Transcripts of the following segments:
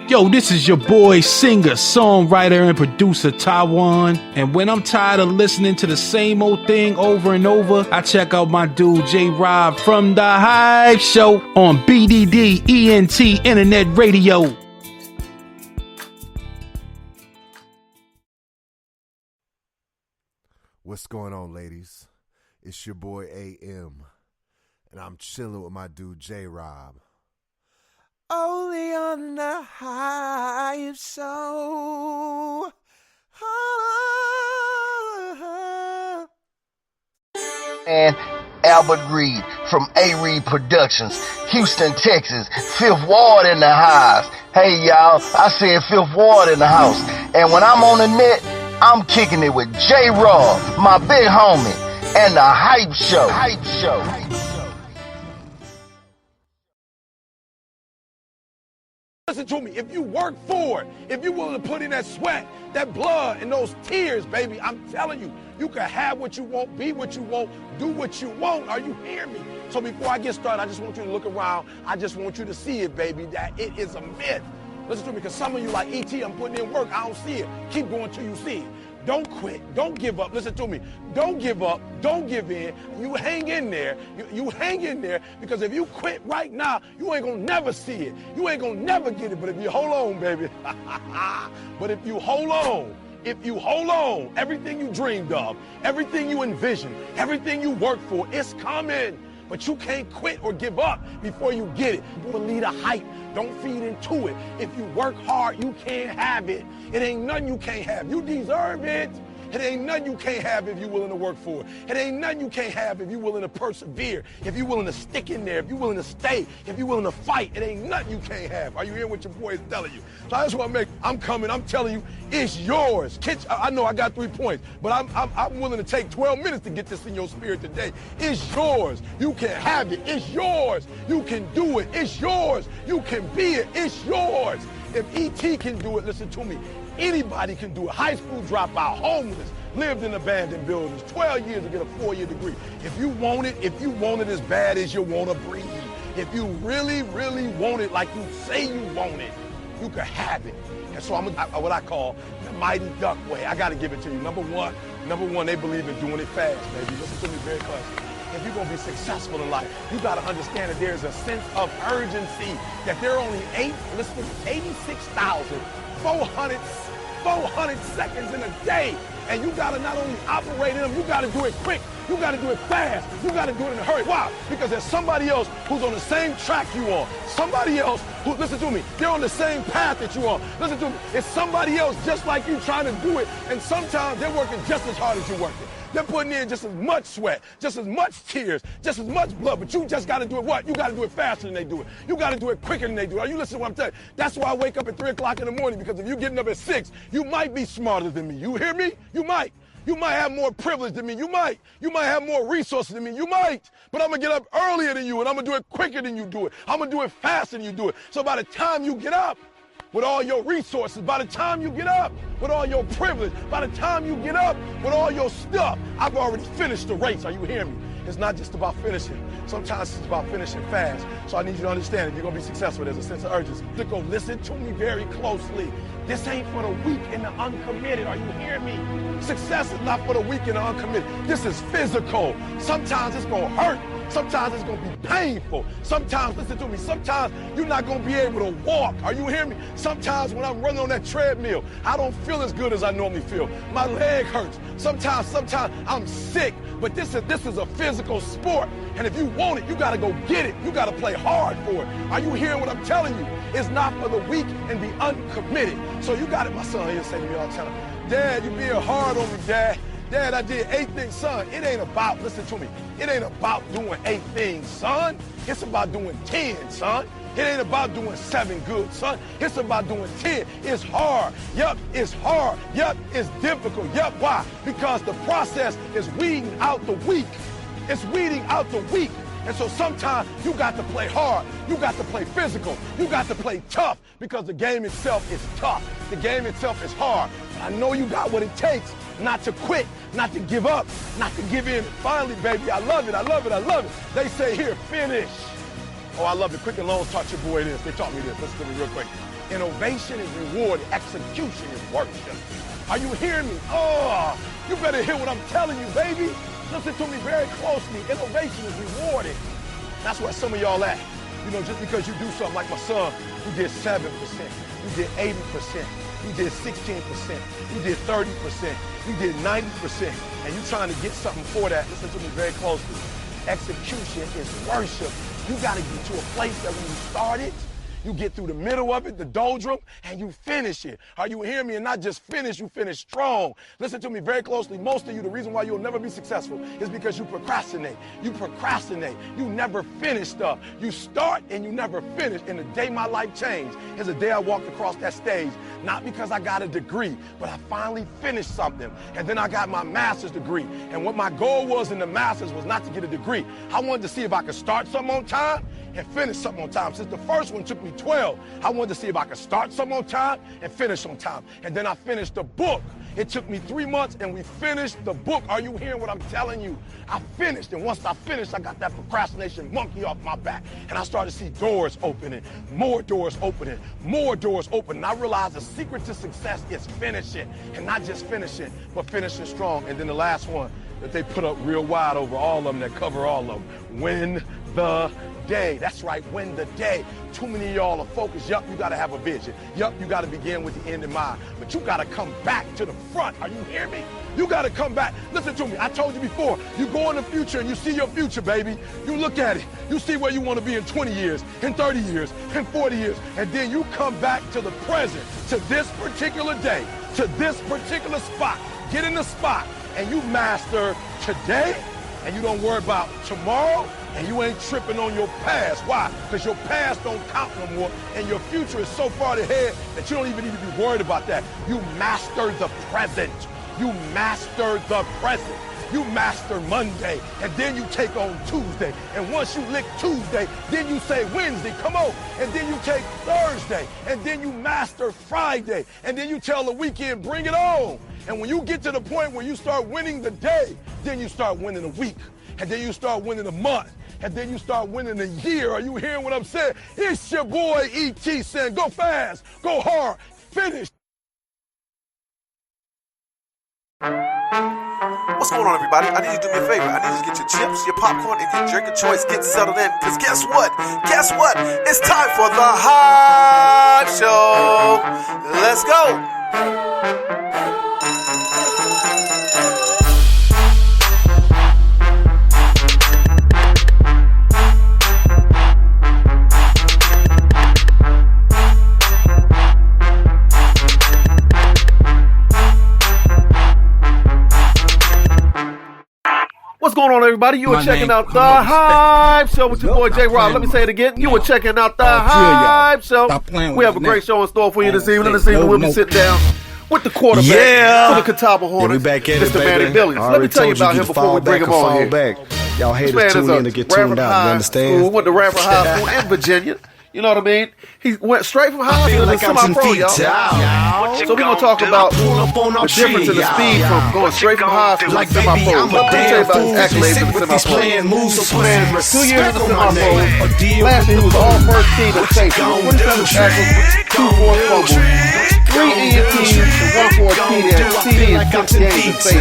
Yo, this is your boy, singer, songwriter, and producer, Taiwan. And when I'm tired of listening to the same old thing over and over, I check out my dude, J-Rob from The Hype Show on BDD ENT Internet Radio. What's going on, ladies? It's your boy AM, and I'm chilling with my dude J-Rob. Only on the Hype Show. And Albert Reed from A-Reed Productions, Houston, Texas, Fifth Ward in the house. Hey, y'all, I said Fifth Ward in the house. And when I'm on the net, I'm kicking it with J-Rob, my big homie, and the Hype Show. Hype Show. Listen to me, if you work for it, if you're willing to put in that sweat, that blood, and those tears, baby, I'm telling you, you can have what you want, be what you want, do what you want. Are you hearing me? So before I get started, I just want you to look around. I just want you to see it, baby, that it is a myth. Listen to me, because some of you like, E.T., I'm putting in work, I don't see it. Keep going till you see it. Don't quit. Don't give up. Listen to me. Don't give up. Don't give in. You hang in there. You hang in there, because if you quit right now, you ain't going to never see it. You ain't going to never get it. But if you hold on, baby. But if you hold on, everything you dreamed of, everything you envisioned, everything you worked for, it's coming. But you can't quit or give up before you get it. You believe the hype. Don't feed into it. If you work hard, you can't have it. It ain't nothing you can't have. You deserve it. It ain't nothing you can't have if you're willing to work for it. It ain't nothing you can't have if you're willing to persevere, if you're willing to stick in there, if you're willing to stay, if you're willing to fight. It ain't nothing you can't have. Are you hearing what your boy is telling you? So I just want to I'm telling you, it's yours. I know I got 3 points, but I'm willing to take 12 minutes to get this in your spirit today. It's yours. You can have it. It's yours. You can do it. It's yours. You can be it. It's yours. If E.T. can do it, listen to me, anybody can do it. High school dropout, homeless, lived in abandoned buildings, 12 years to get a 4-year degree. If you want it as bad as you want to breathe, if you really, really want it like you say you want it, you can have it. And so I'm what I call the mighty duck way. I got to give it to you. Number one, they believe in doing it fast, baby. Listen to me very closely. If you're going to be successful in life, you got to understand that there's a sense of urgency, that there are only 86,400 seconds in a day. And you got to not only operate in them, you got to do it quick. You got to do it fast. You got to do it in a hurry. Why? Because there's somebody else who's on the same track you on. Somebody else who, listen to me, they're on the same path that you on. Listen to me, it's somebody else just like you trying to do it. And sometimes they're working just as hard as you're working. They're putting in just as much sweat, just as much tears, just as much blood, but you just got to do it what? You got to do it faster than they do it. You got to do it quicker than they do it. Are you listening to what I'm telling you? That's why I wake up at 3 o'clock in the morning, because if you're getting up at 6, you might be smarter than me. You hear me? You might. You might have more privilege than me. You might. You might have more resources than me. You might. But I'm going to get up earlier than you, and I'm going to do it quicker than you do it. I'm going to do it faster than you do it. So by the time you get up with all your resources, by the time you get up with all your privilege, by the time you get up with all your stuff, I've already finished the race. Are you hearing me? It's not just about finishing. Sometimes it's about finishing fast. So I need you to understand, if you're going to be successful, there's a sense of urgency. Go listen to me very closely. This ain't for the weak and the uncommitted. Are you hearing me? Success is not for the weak and the uncommitted. This is physical. Sometimes it's going to hurt. Sometimes it's going to be painful. Sometimes, listen to me, sometimes you're not going to be able to walk. Are you hearing me? Sometimes when I'm running on that treadmill, I don't feel as good as I normally feel. My leg hurts. Sometimes I'm sick. But this is a physical sport. And if you want it, you got to go get it. You got to play hard for it. Are you hearing what I'm telling you? It's not for the weak and the uncommitted. So you got it. My son here say to me all the time, Dad, you being hard on me, Dad. Dad, I did 8 things, son. It ain't about, listen to me, it ain't about doing 8 things, son. It's about doing 10, son. It ain't about doing 7 good, son. It's about doing 10. It's hard. Yup, it's hard. Yup, it's difficult. Yup, why? Because the process is weeding out the weak. It's weeding out the weak. And so sometimes you got to play hard. You got to play physical. You got to play tough, because the game itself is tough. The game itself is hard. But I know you got what it takes not to quit, not to give up, not to give in. And finally, baby, I love it, I love it, I love it. They say here, finish. Oh, I love it. Quick and Loans taught your boy this. They taught me this. Listen to me real quick. Innovation is reward. Execution is worship. Are you hearing me? Oh, you better hear what I'm telling you, baby. Listen to me very closely. Innovation is rewarded. That's where some of y'all at. You know, just because you do something like my son, who did 7%, you did 80%, you did 16%, you did 30%, you did 90%, and you trying to get something for that. Listen to me very closely. Execution is worship. You got to get to a place that when you start it, you get through the middle of it, the doldrum, and you finish it. Are you hearing me? And not just finish, you finish strong. Listen to me very closely. Most of you, the reason why you'll never be successful is because you procrastinate. You procrastinate. You never finish stuff. You start and you never finish. And the day my life changed is the day I walked across that stage. Not because I got a degree, but I finally finished something. And then I got my master's degree. And what my goal was in the master's was not to get a degree. I wanted to see if I could start something on time and finish something on time. Since the first one took me 12, I wanted to see if I could start something on time and finish on time. And then I finished the book. It took me 3 months and we finished the book. Are you hearing what I'm telling you? I finished, and once I finished, I got that procrastination monkey off my back. And I started to see doors opening, more doors opening, more doors opening. And I realized the secret to success is finishing, and not just finishing, but finishing strong. And then the last one that they put up real wide over all of them, that cover all of them, win the day. That's right, win the day. Too many of y'all are focused. Yup, you got to have a vision. Yup, you got to begin with the end in mind. But you got to come back to the front. Are you hearing me? You got to come back. Listen to me. I told you before, you go in the future and you see your future, baby. You look at it. You see where you want to be in 20 years, in 30 years, in 40 years. And then you come back to the present, to this particular day, to this particular spot. Get in the spot and you master today, and you don't worry about tomorrow, and you ain't tripping on your past. Why? Because your past don't count no more, and your future is so far ahead that you don't even need to be worried about that. You master the present. You master the present. You master Monday, and then you take on Tuesday. And once you lick Tuesday, then you say Wednesday, come on. And then you take Thursday, and then you master Friday. And then you tell the weekend, bring it on. And when you get to the point where you start winning the day, then you start winning a week. And then you start winning a month. And then you start winning a year. Are you hearing what I'm saying? It's your boy E.T. saying, go fast, go hard, finish. What's going on, everybody? I need you to do me a favor. I need you to get your chips, your popcorn, and your drink of choice. Get settled in, because guess what? Guess what? It's time for the Hype Show. Let's go. What's going on, everybody? You were checking out the Hype Show with your boy J Rob. Let me say it again. You were checking out the Hype Show. We have a great show in store for you this evening. This evening we'll be sitting down with the quarterback for the Catawba Hornets, Mr. Manie Billings. Let me tell you about him before we bring him on here. Y'all haters tune in to get tuned out. You understand? He went to Radford High School in Virginia. You know what I mean? He went straight from high school to semi-pro, y'all. So we're going to talk about the difference in the speed from going straight from high school to semi-pro. Let me tell you about his accolades in the semi-pro. So playing 2 years in the semi-pro. Last year he was all first team in safety. 27 tackles, 2 forced fumbles, 3 ENTs, and 1 for a TD in 6 games in safety.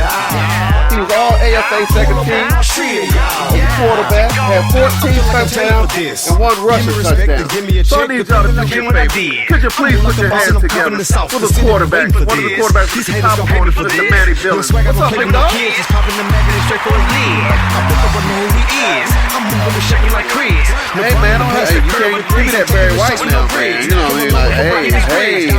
He was all AFA second team. He was quarterback, had 14 touchdowns and 1 rushing touchdown. So I need y'all to do me a favor. Could you please put your hands together for the quarterback, one of the quarterbacks for the Catawba Hornets, Mr. Manie Billings. What's up, big dog? Hey, man, you can't give me that Barry White now, man. You know what I mean? Like, hey.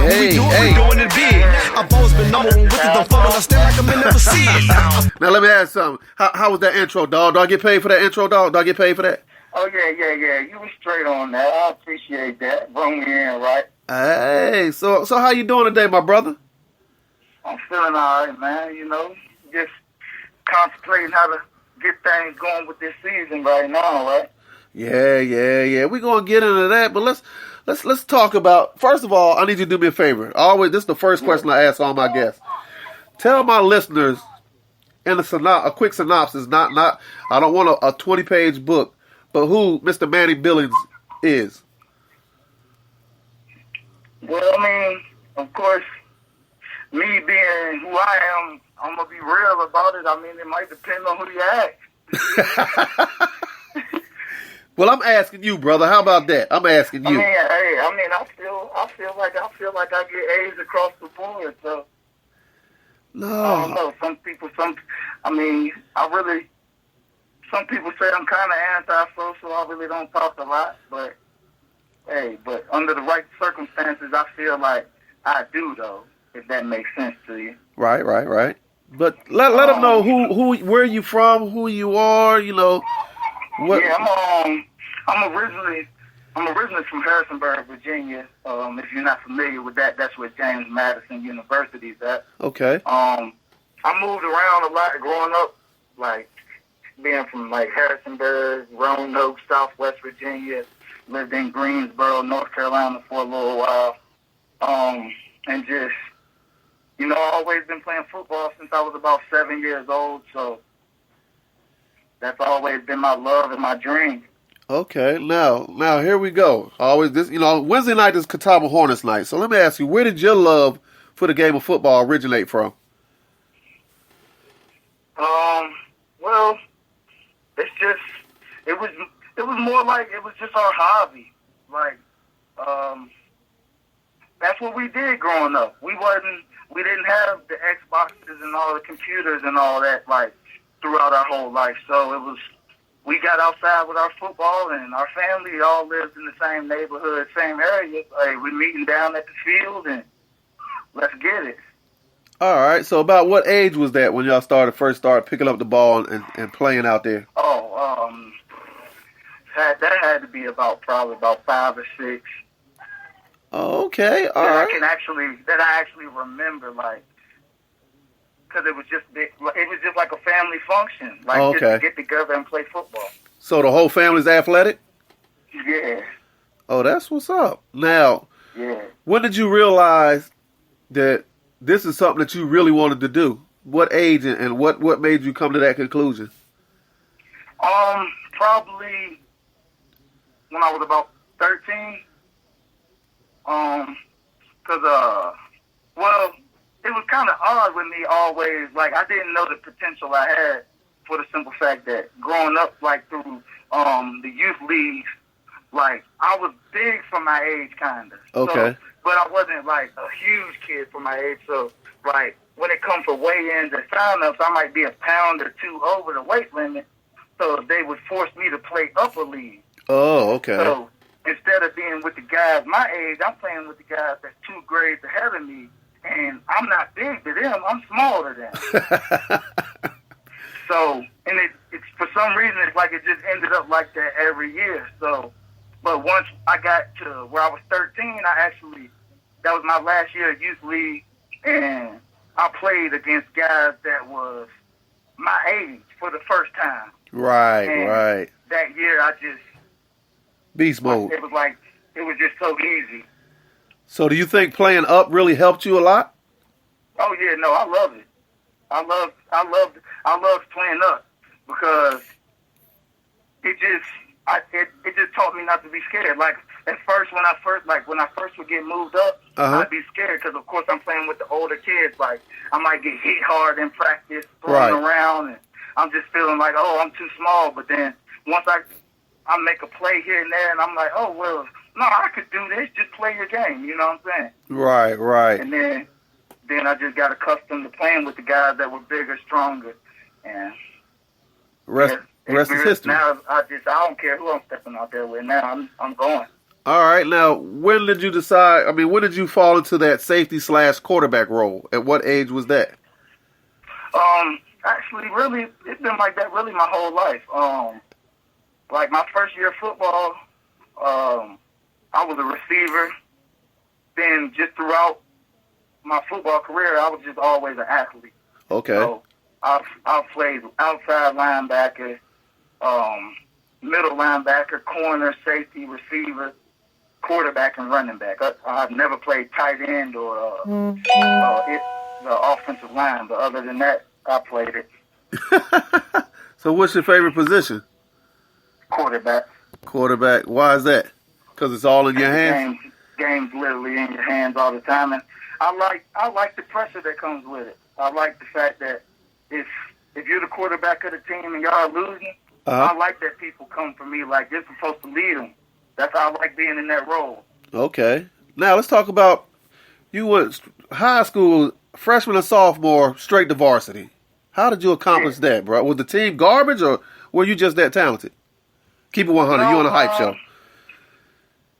I've always been number one with it, don't fall, I stand like I'm in never see it. Now, let me ask something. How was that intro, dog? Do I get paid for that intro, dog? Do I get paid for that? Oh, yeah. You were straight on that. I appreciate that. Bring me in, right? Hey, so how you doing today, my brother? I'm feeling all right, man. You know, just contemplating how to get things going with this season right now, right? Yeah. We're gonna get into that, but let's talk about. First of all, I need you to do me a favor. This is the first question I ask all my guests. Tell my listeners in a quick synopsis. Not. I don't want a 20-page book, but who Mr. Manie Billings is. Well, I mean, of course, me being who I am, I'm gonna be real about it. I mean, it might depend on who you ask. Well, I'm asking you, brother. How about that? I'm asking you. I feel like I get A's across the board. So No. I don't know. Some people say I'm kind of antisocial. I really don't talk a lot, but under the right circumstances, I feel like I do, though. If that makes sense to you. Right. But let them know where you from, who you are. You know what? Yeah, I'm originally from Harrisonburg, Virginia. If you're not familiar with that, that's where James Madison University is at. Okay. I moved around a lot growing up, like being from like Harrisonburg, Roanoke, Southwest Virginia. Lived in Greensboro, North Carolina for a little while, and just, I've always been playing football since I was about 7 years old. So that's always been my love and my dream. Okay, now here we go. Always this, Wednesday night is Catawba Hornets night. So let me ask you, where did your love for the game of football originate from? Well, it was more like it was just our hobby. Like, that's what we did growing up. We didn't have the Xboxes and all the computers and all that, like, throughout our whole life. So we got outside with our football, and our family all lived in the same neighborhood, same area. Like, we're meeting down at the field, and let's get it. All right. So about what age was that when y'all first started picking up the ball and playing out there? That had to be probably about 5 or 6. Oh, okay. All right. That I actually remember, like, because it was just like a family function, like just to get together and play football. So the whole family's athletic? Yeah. Oh, that's what's up. Now, yeah. When did you realize that this is something that you really wanted to do? What age and what made you come to that conclusion? Probably when I was about 13. It was kind of odd with me always. Like, I didn't know the potential I had for the simple fact that growing up, like, through the youth leagues, like, I was big for my age, kind of. Okay. So, but I wasn't, like, a huge kid for my age. So, like, when it comes to weigh-ins and sign-ups, I might be a pound or two over the weight limit. So they would force me to play upper league. Oh, okay. So instead of being with the guys my age, I'm playing with the guys that's 2 grades ahead of me. And I'm not big to them. I'm smaller than them. So, and it's for some reason, it's like it just ended up like that every year. So, but once I got to where I was 13, that was my last year at youth league, and I played against guys that was my age for the first time. Right. That year, I just beast mode. It was just so easy. So, do you think playing up really helped you a lot? Oh yeah, no, I love it. I loved playing up because it just taught me not to be scared. Like at first, when I first would get moved up, I'd be scared because of course I'm playing with the older kids. Like I might get hit hard in practice, throwing around, and I'm just feeling like, oh, I'm too small. But then once I make a play here and there, and I'm like, oh well, no, I could do this. Just play your game. You know what I'm saying? Right. And then I just got accustomed to playing with the guys that were bigger, stronger, and rest is history. Now I don't care who I'm stepping out there with. Now I'm going. All right. Now, when did you decide? I mean, when did you fall into that safety/quarterback role? At what age was that? Actually, really, it's been like that really my whole life. Like my first year of football, I was a receiver. Then just throughout my football career, I was just always an athlete. Okay. So I played outside linebacker, middle linebacker, corner, safety, receiver, quarterback, and running back. I've never played tight end or the offensive line, but other than that, I played it. So what's your favorite position? Quarterback. Quarterback. Why is that? Because it's all in your hands? game's literally in your hands all the time, and I like the pressure that comes with it. I like the fact that if you're the quarterback of the team and y'all are losing, I like that people come for me like they're supposed to lead them. That's how I like being in that role. Okay. Now let's talk about you went high school, freshman and sophomore, straight to varsity. How did you accomplish that, bro? Was the team garbage or were you just that talented? Keep it 100. You on a hype show.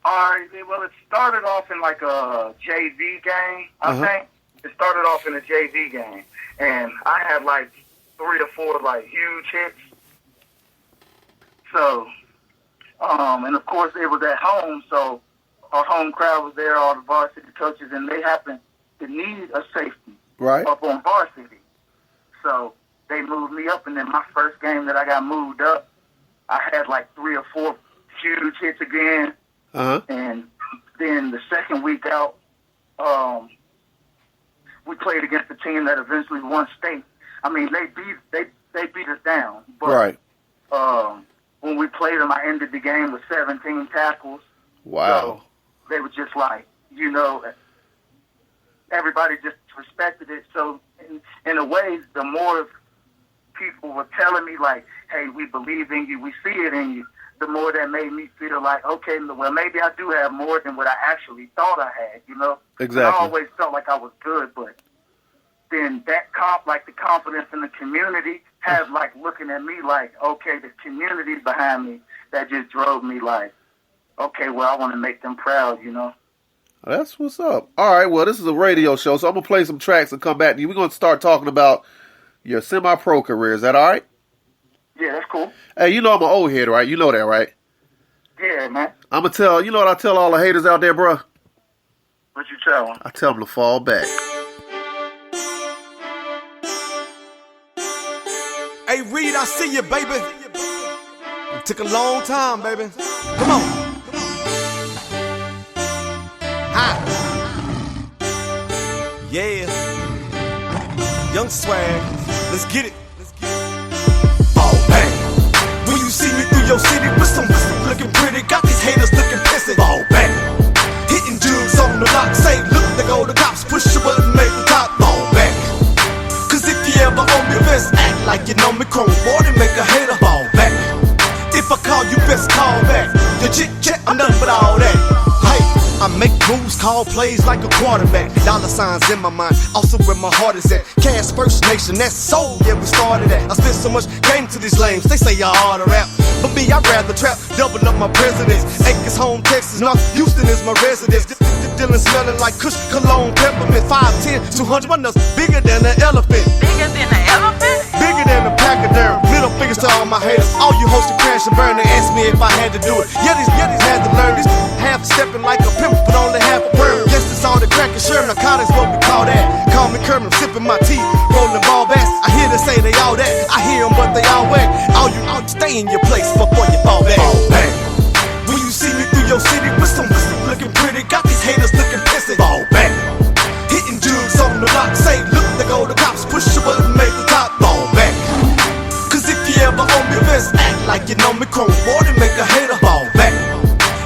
All right. Well, it started off in like a JV game, I think. It started off in a JV game. And I had like 3 or 4 like huge hits. So, and of course it was at home, so our home crowd was there, all the varsity coaches, and they happened to need a safety up on varsity. So they moved me up, and then my first game that I got moved up, I had like 3 or 4 huge hits again. And then the second week out, we played against the team that eventually won state. I mean, they beat us down. But, when we played them, I ended the game with 17 tackles. Wow. So they were just like, you know, everybody just respected it. So in a way, the more people were telling me like, hey, we believe in you, we see it in you, the more that made me feel like, okay, well, maybe I do have more than what I actually thought I had, you know? Exactly. I always felt like I was good, but then that the confidence in the community has like looking at me like, okay, the community's behind me. That just drove me like, okay, well, I want to make them proud, you know? That's what's up. All right, well, this is a radio show, so I'm going to play some tracks and come back to you. We're going to start talking about your semi-pro career. Is that all right? Yeah, that's cool. Hey, you know I'm an old head, right? You know that, right? Yeah, man. I'm going to tell, you know what I tell all the haters out there, bro? What you tell them? I tell them to fall back. Hey, Reed, I see you, baby. It took a long time, baby. Come on. Hi. Yeah. Young swag. Let's get it. Fall back. When you see me through your city with some looking pretty, got these haters looking pissy. Fall back. Hitting dudes on the block, say, look, they go the cops, push your button, make the top. Fall back. Cause if you ever owe me best, act like you know me, chrome board and make a hater fall back. If I call you, best call back. Your chit-chat, I'm done with all that. Hey, I make moves, call plays like a quarterback. Dollar signs in my mind, also where my heart is at. Cash First Nation, that's soul, yeah, we started at. I spent so much game to these lames, they say y'all hard to rap. But me, I'd rather trap, double up my presidents. Acres, home, Texas, North Houston is my residence. Dylan smelling like Kush, cologne, peppermint. 5'10", 200, my nuts bigger than an elephant. Bigger than an elephant? Bigger than a pachyderm. Middle fingers to all my haters. All you hosts to crash and burn. They asked me if I had to do it. Yeah, these had to learn this. Half stepping like a pimp, but only half a perm. Guess it's all the crack and sure narcotics, what we call that. Call me Kermit, sipping my tea, rolling ball bats. I hear they say they all that. I hear them, but they all whack. All you out, stay in your place before you fall back. Fall back. When you see me through your city with some looking pretty, got these haters looking pissy. Fall back. Hitting dudes on the block, say, look, they go the cops, push your button, make the top. Fall back. Cause if you ever owe me best, act like you know me, chrome board and make a hater fall back.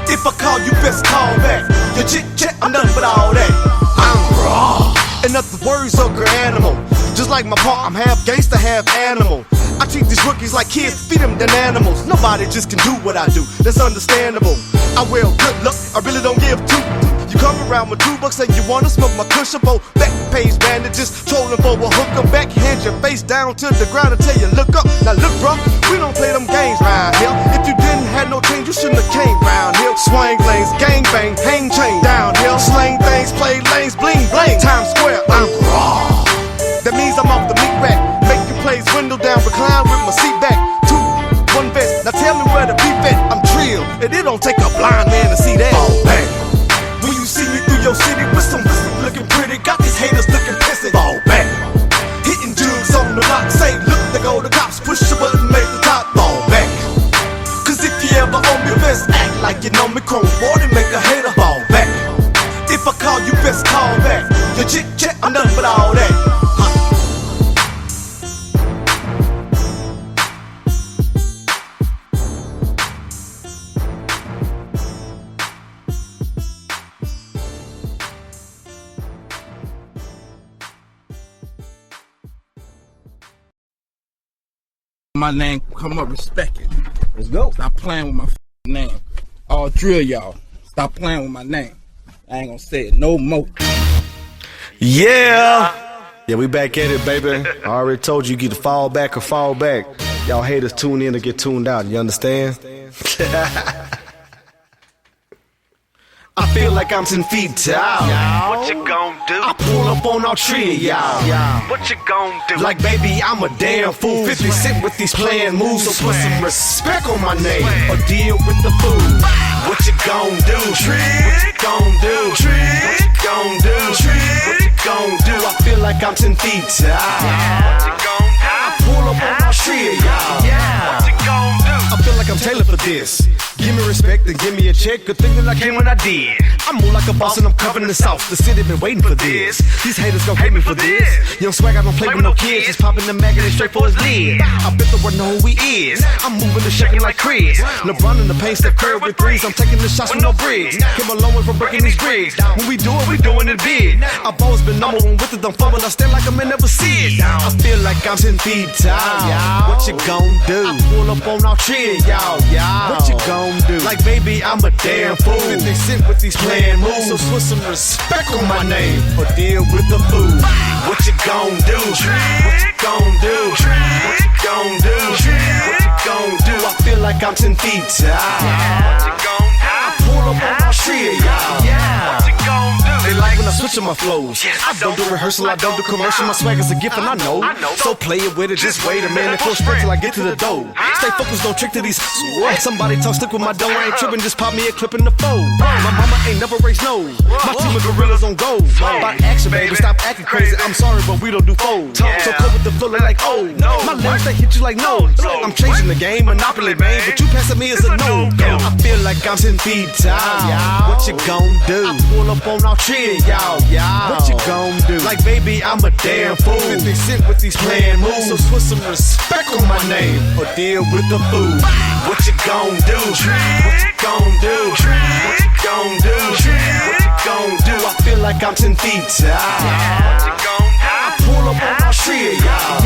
If I call you, best call back. Your chit-chat, I'm done with all that. I'm raw. In other words, hooker animal. Just like my pa, I'm half gangster, half animal. I treat these rookies like kids, feed them than animals. Nobody just can do what I do, that's understandable. I wear good luck, I really don't give two. You come around with $2 and you wanna smoke my cushion for back page bandages, trolling for a hooker, backhand your face down to the ground and tell you look up. Now look, bro, we don't play them games round here. If you didn't have no change, you shouldn't have came round here. Swing lanes, gang bang, hang chain downhill, slang things, play lanes, bling bling. Times Square, I'm raw. That means I'm off the meat rack, making plays, window down, recline with my seat back. 2, 1 vest. Now tell me where the beef at. I'm drilled, and it don't take a blind man to see that. Fall back. When you see me through your city with some looking pretty, got these haters looking pissy. Fall back. Hitting dudes on the block, say, look, they go the cops, push your button, make the top. Fall back. Cause if you ever owe me best, act like you know me, chrome board and make a hater fall back. If I call you, best call back. Your chit-chat, I'm done with all that. My name come up, respect it. Let's go. Stop playing with my name. I'll drill y'all. Stop playing with my name. I ain't gonna say it no more. Yeah, we back at it, baby. I already told you get to fall back or fall back. Y'all haters tune in or get tuned out, you understand? I feel like I'm 10 feet tall. What you gon' do? I pull up on our tree, y'all. What you gon' do? Like, baby, I'm a damn fool. 50 Cent with these playing moves, so put some respect on my name or deal with the fool. What you gon' do? What you gon' do? What you gon' do? What you gon' do? I feel like I'm 10 feet tall. What you gon' do? I pull up on my tree, y'all. What you gon' do? I feel like I'm tailored for this. Give me respect and give me a check. Good thing that I came when I did. I move like a boss and I'm covering the south. The city been waiting for this. These haters gon' hate me for this. Young swag, I don't play with no kids. Just popping the mag and they straight for his lid. I bet the world know who he is. I'm moving and shaking like Chris. LeBron in the paint, Steph Curry with threes. I'm taking the shots with no bricks. Came a long way from breaking these bricks. When we do it, we doing it big. I've always been number one with it. Don't fumble. I stand like I'm in never see it. I feel like I'm 10 feet tall. What you gon' do? I pull up on our tree, y'all. What you gon' do? Like, baby, I'm a damn fool. 50 Cent with these playing moves, so put some respect on my name or deal with the fool. What you gon' do? What you gon' do? What you gon' do? What you gon' do? I feel like I'm 10 feet tall. What you gon' do? I pull up on my tree, y'all. What you gon' do? They like when I switch up my flows. I don't do rehearsal, I don't do commercial. My swag is a gift and I know. So play it with it, just wait a minute. Full sprint till I get to the door. Stay focused, don't trick to these. Somebody talk stick with my dough. I ain't tripping, just pop me a clip in the fold. My mama ain't never raised nose. My team of gorillas on gold. By action, baby, stop acting crazy. I'm sorry, but we don't do folds. So come with the flow, they like, oh. My lyrics, they hit you like no. I'm changing the game, monopoly, man. But you passing me as a no. I feel like I'm 10 feet tall. What you gon' do? I pull up on our tree, y'all. What you gon' do? Like, baby, I'm a damn fool. 50 Cent with these playing moves, so put some respect on my name or deal with the fool. What you gon' do? What you gon' do? What you gon' do? What you gon' do? I feel like I'm 10 feet tall. What you gon' do? I pull up on my tree, y'all.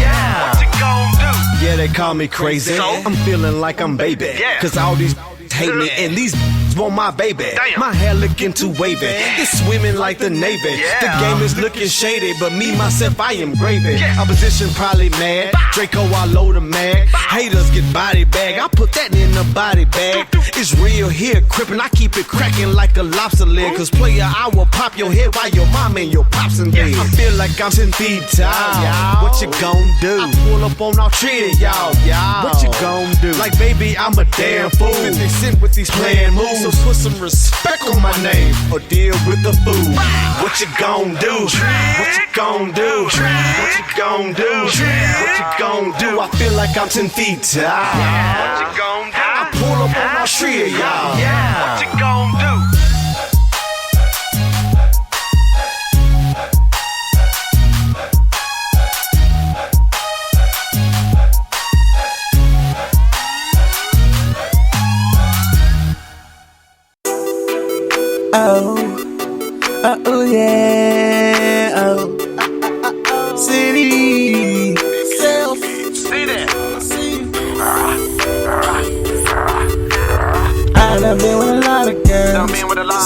What you gon' do? Yeah, they call me crazy. I'm feeling like I'm baby. Cause all these hate me and these want my baby. My hair looking too wavy. It's swimming like the Navy. The game is looking shady, but me, myself, I am gravy. Opposition probably mad. Draco, I load a mag. Haters get body bag. I put that in the body bag. It's real here, crippin'. I keep it cracking like a lobster leg. Cause player, I will pop your head while your mom and your pops in bed. I feel like I'm 10 feet tall. What you gon' do? I pull up on our tree, y'all. What you gon' do? Like, baby, I'm a damn fool. 50 Cent with these playing moves, so put some respect on my name or deal with the fool. What you gon' do? What you gon' do? What you gon' do? What you gon' do? I feel like I'm 10 feet tall. What you gon' do? I pull up on my tree, y'all. What you gon' do? Oh yeah, oh. City, self, I done been with a lot of girls,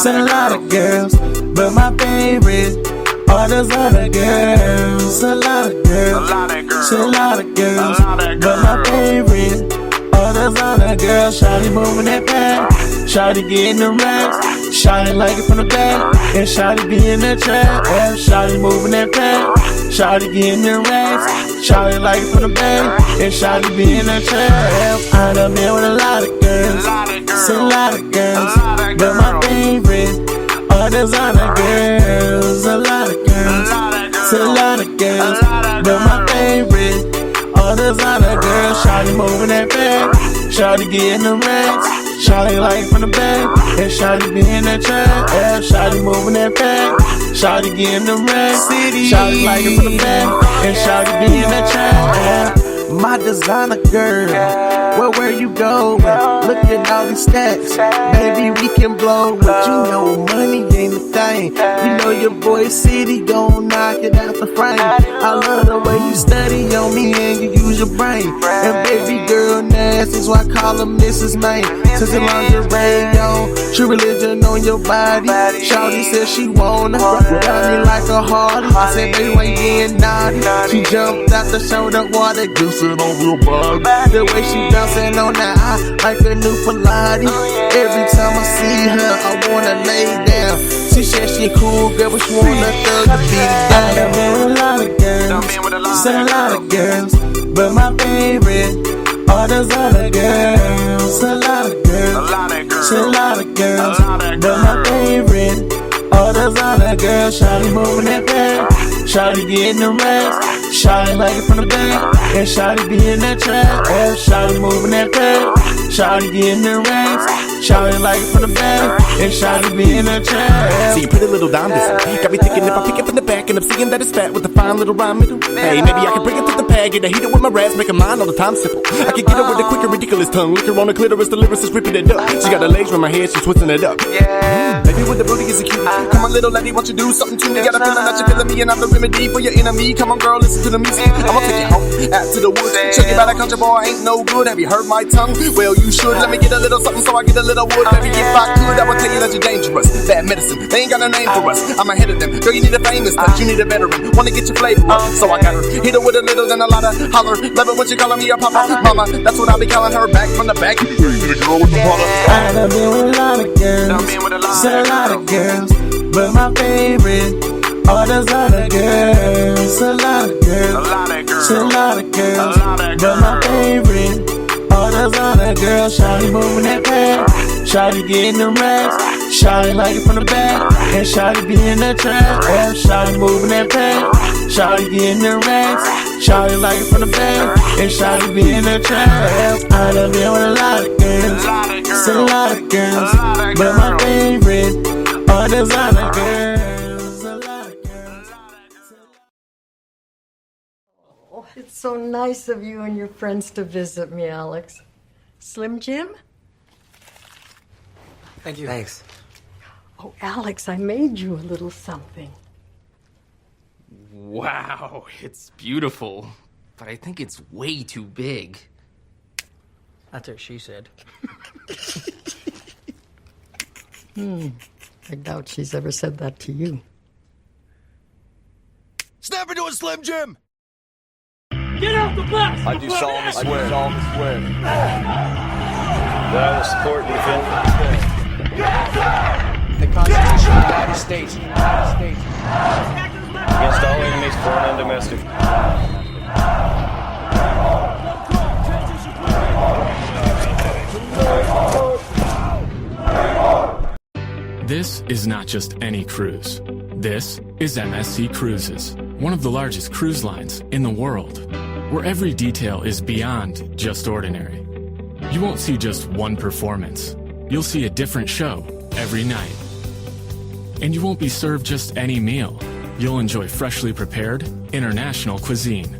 seen a lot of girls, but my favorite are those other girls. A lot of girls, seen a lot of girls, but my favorite are those other girls. Shawty moving that back, shawty getting the racks, shawty like it from the back, and shawty be in the trap. Yeah, shawty moving that back, shawty getting the racks, shawty like it from the back, and shawty be in the trap. I done been with a lot of girls, seen a lot of girls, but my favorite are those other girls. A lot of girls, seen a lot of girls, but my favorite are those other girls. Shawty moving that back, shawty getting the racks, shawty like it from the back, and shawty be in that trap. Yeah, shawty moving that back, shawty getting the racks, shawty like it from the back, and shawty be in that trap. Yeah. My designer girl, Well, where you going? Look at all these stacks. Baby, we can blow, but you know money ain't a thing. You know your boy City gon' knock it out the frame. I love the way you study on me and you use your brain. And baby girl nasty, so I call her Mrs. Main. Since the lingerie on, true religion on your body. Shawty said she wanna ride me like a Harley. I said baby, why you being naughty? She jumped out the shoulder water, juicing on your body. The way she bouncing on that eye like a new Pilates. Every time I see her, I wanna lay down. She said she cool, girl, but she wanna thug the beat down. I've been with a lot of girls, seen a lot of girls, but my favorite are those other girls. A lot of girls, seen a lot of girls, but my favorite are those other girls. Shawty moving that back, shawty getting the racks, shawty like it from the back, and shawty be in that trap. Yeah, shawty moving that back, shawty getting the racks, shawty like it from the back, and shawty be in that trap. See, pretty little dime this got me thinking if I pick it from the back, and I'm seeing that it's fat with a fine little rhyme middle. Hey, maybe I can bring it to the pad, get a heater with my raps, make a mine all the time simple. I can get her with a quicker, ridiculous tongue, lick her on the clitoris, the lyricist ripping it up. She got her legs from my head, she's twisting it up. Yeah, baby with the booty is a cute. Come on, little lady, won't you do something to me? Got a feeling that you're feeling me, and I'm the remedy for your enemy. Come on, girl, listen to the music. I'ma take you home, out to the woods. Show you about a country boy, ain't no good. Have you heard my tongue? Well, you should. Let me get a little something so I get a little wood. Baby, if I could, I would tell you that you're dangerous. Bad medicine, they ain't got a name for us. I'm ahead of them. Girl, you need a famous touch, you need a veteran. Wanna get your flavor up, so I got her. Hit her with a little, then a lot of holler. Love it when she calling me a papa, mama. That's what I be calling her back from the back. I done been with a lot of girls, seen a lot of girls, but my favorite are those other girls. A lot of girls, seen a lot of girls, but my favorite are those other girls. Shawty moving that back, shawty getting the racks, shawty like it from the back, and shawty be in the trap. Yeah, shawty moving that back, shawty getting the racks, shawty like it from the back, and shawty be in the trap. I done been with a lot of girls, seen a lot of girls, but my favorite are those other girls. A lot of girls. Oh, it's so nice of you and your friends to visit me, Alex. Slim Jim? Thank you. Thanks. Oh, Alex, I made you a little something. Wow, it's beautiful, but I think it's way too big. That's what she said. I doubt she's ever said that to you. Snap into a Slim Jim! Get off the bus! I do solemnly swear. That I will support and defend Yes, the Constitution of the United States against all enemies, foreign and domestic. This is not just any cruise. This is MSC Cruises, one of the largest cruise lines in the world, where every detail is beyond just ordinary. You won't see just one performance. You'll see a different show every night. And you won't be served just any meal. You'll enjoy freshly prepared international cuisine.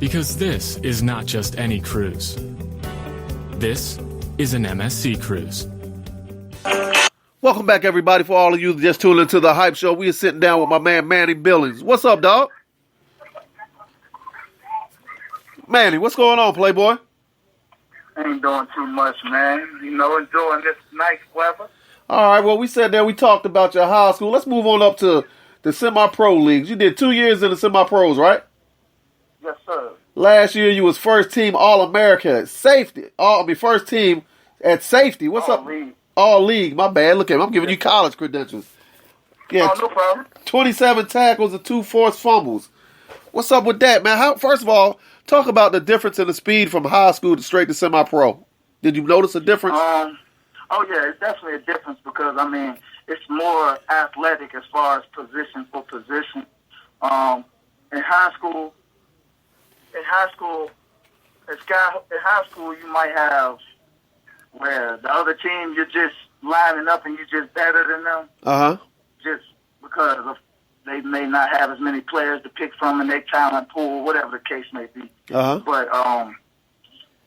Because this is not just any cruise. This is an MSC cruise. Welcome back, everybody. For all of you that just tuned into the Hype Show, we are sitting down with my man, Manie Billings. What's up, dog? Manie, what's going on, Playboy? Ain't doing too much, man. You know, enjoying this nice weather. All right, well, we sat there, we talked about your high school. Let's move on up to the semi-pro leagues. You did 2 years in the semi-pros, right? Yes, sir. Last year, you was first team All-America at safety. First team at safety. What's up? League. All league, my bad. Look at him. I'm giving you college credentials. Yeah, no problem. 27 tackles and 2 forced fumbles. What's up with that, man? First of all, talk about the difference in the speed from high school to straight to semi-pro. Did you notice a difference? Oh, yeah, it's definitely a difference because, I mean, it's more athletic as far as position for position. In high school, you might have where the other team, you're just lining up and you're just better than them. Uh-huh. Just because of they may not have as many players to pick from in their talent pool, whatever the case may be. Uh-huh. But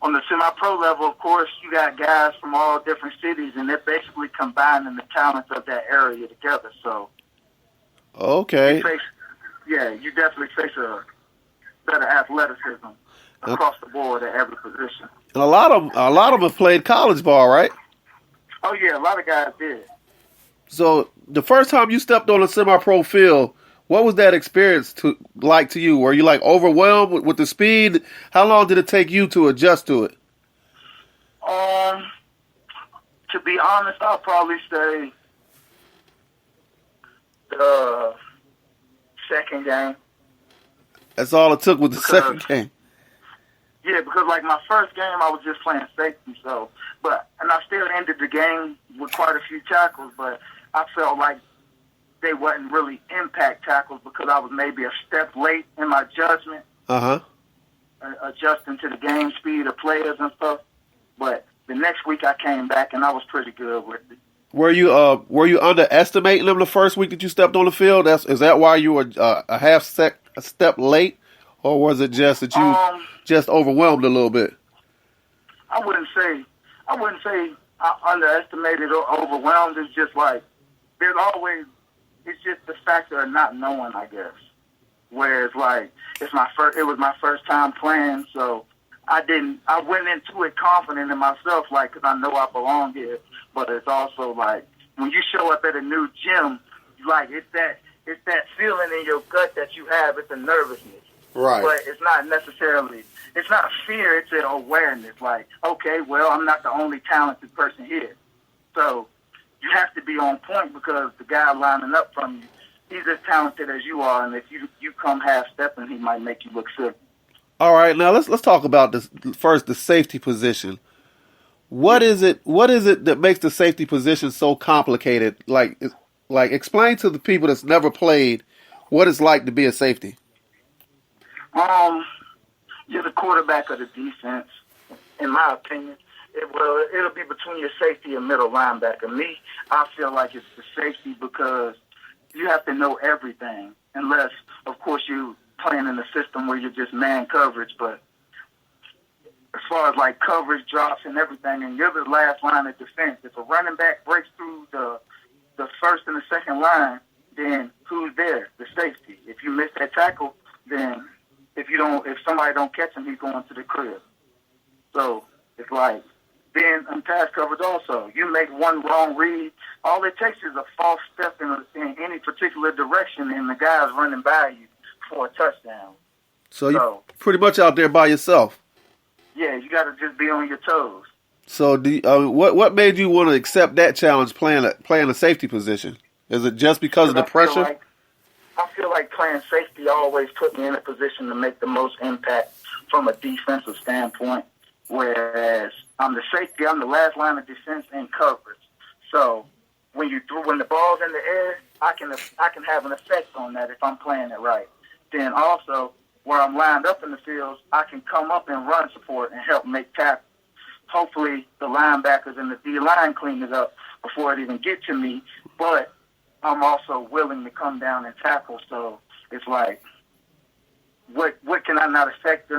on the semi-pro level, of course, you got guys from all different cities, and they're basically combining the talents of that area together. So, okay, you definitely face a better athleticism across the board at every position. And a lot of them have played college ball, right? Oh yeah, a lot of guys did. So the first time you stepped on a semi-pro field, what was that experience like to you? Were you like overwhelmed with the speed? How long did it take you to adjust to it? To be honest, I'll probably say the second game. That's all it took with the second game. Yeah, because like my first game, I was just playing safety, and I still ended the game with quite a few tackles, but I felt like they wasn't really impact tackles because I was maybe a step late in my judgment, adjusting to the game speed of players and stuff. But the next week I came back and I was pretty good with it. Were you underestimating them the first week that you stepped on the field? Is that why you were a step late, or was it just that you just overwhelmed a little bit? I wouldn't say I underestimated or overwhelmed. It's just like it's just the factor of not knowing, I guess. Whereas like it was my first time playing, so I went into it confident in myself, like, because I know I belong here. But it's also like when you show up at a new gym, like it's that feeling in your gut that you have. It's a nervousness, right? But it's not fear. It's an awareness. Like, okay, well, I'm not the only talented person here, so you have to be on point because the guy lining up from you, he's as talented as you are, and if you come half stepping, he might make you look silly. All right, now let's talk about this first. The safety position. What is it that makes the safety position so complicated? Like explain to the people that's never played what it's like to be a safety. You're the quarterback of the defense, in my opinion. It'll be between your safety and middle linebacker. Me, I feel like it's the safety because you have to know everything, unless, of course, you playing in a system where you're just man coverage. But as far as like coverage drops and everything, and you're the last line of defense. If a running back breaks through the first and the second line, then who's there? The safety. If you miss that tackle, then if somebody don't catch him, he's going to the crib. So it's like being in pass coverage also. You make one wrong read, all it takes is a false step in any particular direction, and the guy's running by you for a touchdown. So you're pretty much out there by yourself. Yeah, you got to just be on your toes. So what made you want to accept that challenge playing a safety position? Is it just because of the pressure? I feel like playing safety always put me in a position to make the most impact from a defensive standpoint, whereas I'm the safety, I'm the last line of defense in coverage. So when the ball's in the air, I can have an effect on that if I'm playing it right. Then also, where I'm lined up in the field, I can come up and run support and help make tackles. Hopefully, the linebackers and the D-line clean it up before it even get to me, but I'm also willing to come down and tackle. So it's like, what can I not affect?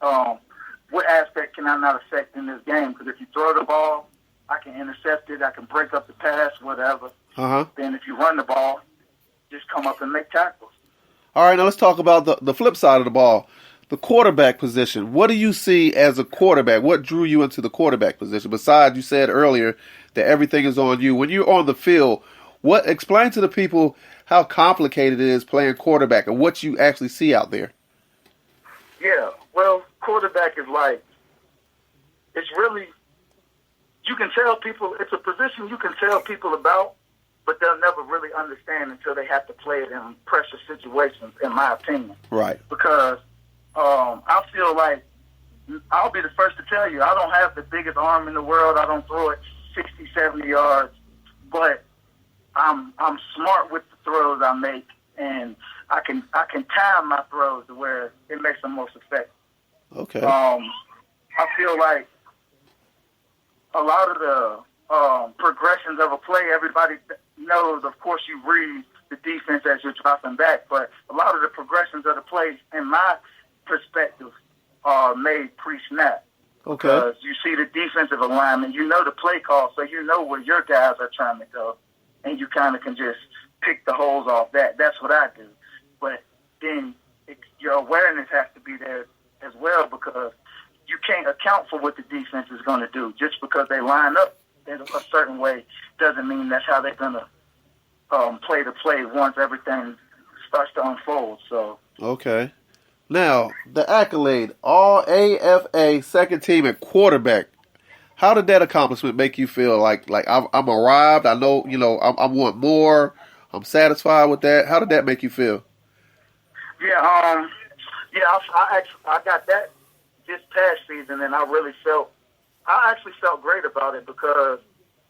What aspect can I not affect in this game? Because if you throw the ball, I can intercept it, I can break up the pass, whatever. Then if you run the ball, just come up and make tackles. All right, now let's talk about the flip side of the ball, the quarterback position. What do you see as a quarterback? What drew you into the quarterback position? Besides, you said earlier that everything is on you. When you're on the field, explain to the people how complicated it is playing quarterback and what you actually see out there. Yeah, well, quarterback is like, it's really, you can tell people, it's a position you can tell people about, but they'll never really understand until they have to play it in pressure situations, in my opinion. Right. Because I feel like, I'll be the first to tell you, I don't have the biggest arm in the world. I don't throw it 60, 70 yards, but I'm smart with the throws I make, and I can time my throws to where it makes the most effect. Okay. I feel like a lot of the progressions of a play, everybody knows, of course, you read the defense as you're dropping back, but a lot of the progressions of the plays, in my perspective, are made pre-snap. Okay. Because you see the defensive alignment, you know the play call, so you know where your guys are trying to go, and you kind of can just pick the holes off that. That's what I do. But then your awareness has to be there as well, because you can't account for what the defense is going to do. Just because they line up in a certain way doesn't mean that's how they're going to play the play once everything starts to unfold. So Okay. Now, the accolade, all AFA second team at quarterback. How did that accomplishment make you feel? Like I'm arrived. I know, I want more. I'm satisfied with that. How did that make you feel? Yeah, I got that this past season, and I actually felt great about it, because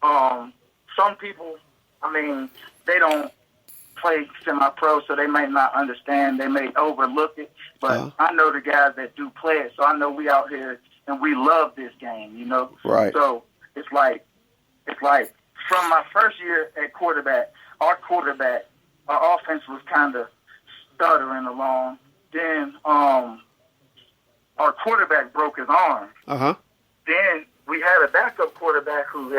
some people, they don't play semi-pro, so they may not understand. They may overlook it, but I know the guys that do play it, so I know we out here and we love this game, Right. So it's like from my first year at quarterback, our offense was kind of stuttering along. Then our quarterback broke his arm. Then we had a backup quarterback who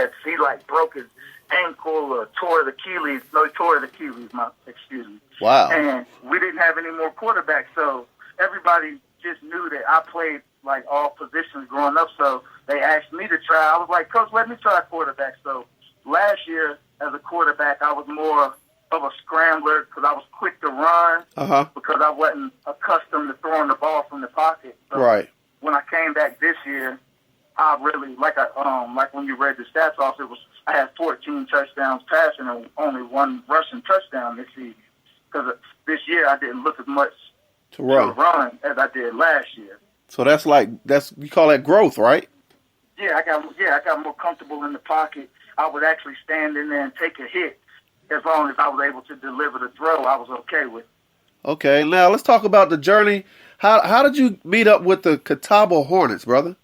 broke his ankle or tore the Achilles. No, he tore the Achilles. Excuse me. Wow. And we didn't have any more quarterbacks, so everybody just knew that I played like all positions growing up. So they asked me to try. I was like, Coach, let me try quarterback. So last year as a quarterback, I was more of a scrambler because I was quick to run, because I wasn't accustomed to throwing the ball from the pocket. So Right. when I came back this year, I really like when you read the stats off, I had 14 touchdowns passing and only one rushing touchdown this season. Because this year I didn't look as much To run. as I did last year. So you call that growth, right? Yeah, I got more comfortable in the pocket. I would actually stand in there and take a hit. As long as I was able to deliver the throw, I was okay with it. Okay, now let's talk about the journey. How did you meet up with the Catawba Hornets, brother?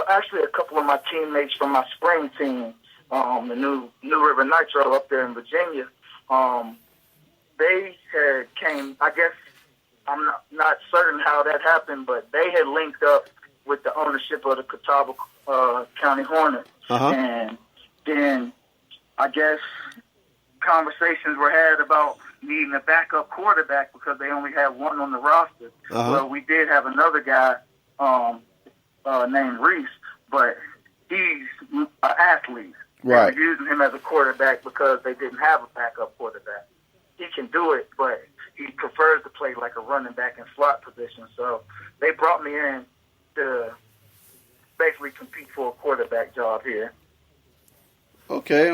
Actually, a couple of my teammates from my spring team, the New River Nitro up there in Virginia, they had came. I guess I'm not certain how that happened, but they had linked up with the ownership of the Catawba County Hornets, and then I guess conversations were had about needing a backup quarterback because they only had one on the roster. Well, we did have another guy named Reese, but he's an athlete. Right. They were using him as a quarterback because they didn't have a backup quarterback. He can do it, but he prefers to play like a running back in slot position. So they brought me in to basically compete for a quarterback job here. Okay.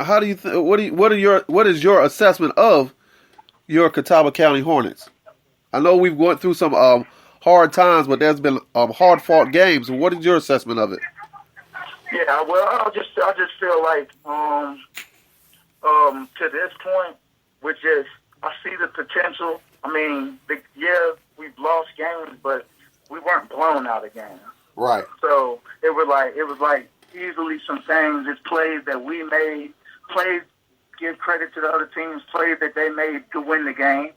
How do you what is your assessment of your Catawba County Hornets? I know we've gone through some hard times, but there's been hard fought games. What is your assessment of it? Yeah, well, I just feel like to this point, I see the potential. We've lost games, but we weren't blown out of games. Right. So it was like easily some things. It's plays that we made, plays give credit to the other teams, plays that they made to win the game,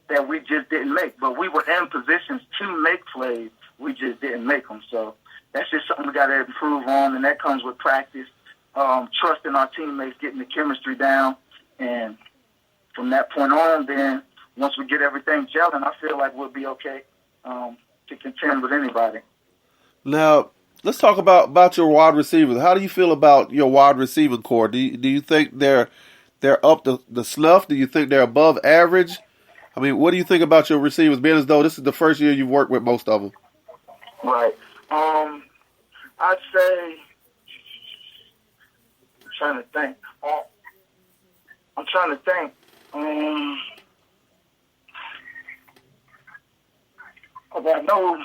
that we just didn't make. But we were in positions to make plays, we just didn't make them. So that's just something we got to improve on, and that comes with practice, trusting our teammates, getting the chemistry down, and from that point on, then once we get everything gelling, I feel like we'll be okay to contend with anybody. Now, let's talk about your wide receivers. How do you feel about your wide receiving core? Do you think they're up to the snuff? Do you think they're above average? I mean, what do you think about your receivers, being as though this is the first year you've worked with most of them? Right. I'd say, I'm trying to think. I know.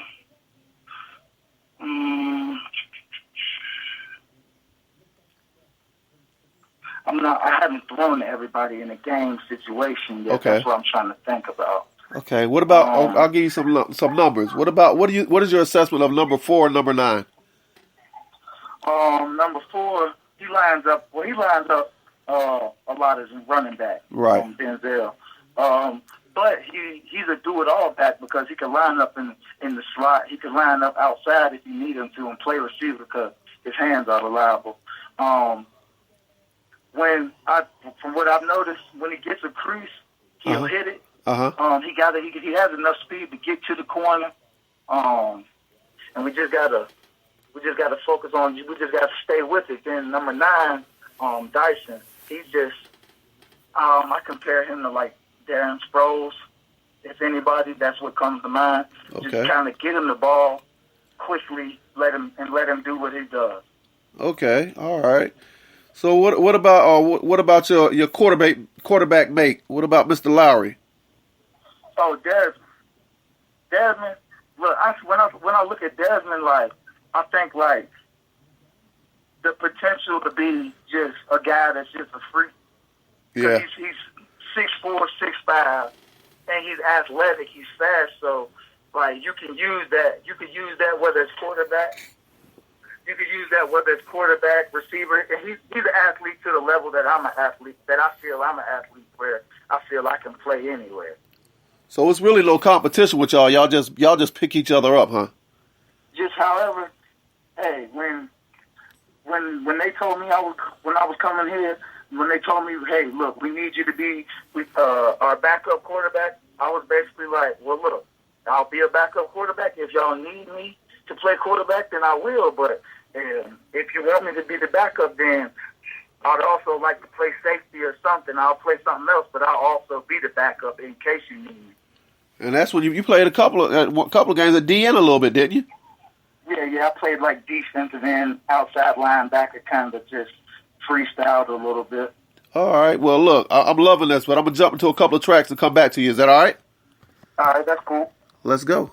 I haven't thrown to everybody in a game situation yet. Okay. That's what I'm trying to think about. Okay. What about? I'll give you some numbers. What is your assessment of number 4 and number 9? Number 4, he lines up. Well, he lines up a lot as a running back. Right. Denzel. But he's a do-it-all back because he can line up in the slot. He can line up outside if you need him to and play receiver because his hands are reliable. From what I've noticed, when he gets a crease, he'll hit it. He has enough speed to get to the corner. And we just gotta focus on. We just gotta stay with it. Then number 9, Dyson. He's just. I compare him to like Darren Sproles. If anybody, that's what comes to mind. Okay. Just kind of get him the ball quickly, let him do what he does. Okay, all right. So what about your quarterback mate? What about Mr. Lowry? Oh, Desmond. Look, when I look at Desmond, like I think like the potential to be just a guy that's just a freak. Yeah. He's 6'4", 6'5", and he's athletic. He's fast. So like you can use that. You could use that whether it's quarterback. You could use that whether it's quarterback, receiver. And he's an athlete to the level that I'm an athlete. That I feel I'm an athlete where I feel I can play anywhere. So it's really no competition with y'all. Y'all just pick each other up, huh? Just however, hey, when they told me when I was coming here, when they told me, hey, look, we need you to be our backup quarterback, I was basically like, well, look, I'll be a backup quarterback. If y'all need me to play quarterback, then I will. But if you want me to be the backup, then I'd also like to play safety or something. I'll play something else, but I'll also be the backup in case you need me. And that's when you played a couple of games at DN a little bit, didn't you? Yeah, I played like defensive end, outside linebacker, kind of just freestyled a little bit. All right. Well, look, I'm loving this, but I'm gonna jump into a couple of tracks and come back to you. Is that all right? All right, that's cool. Let's go.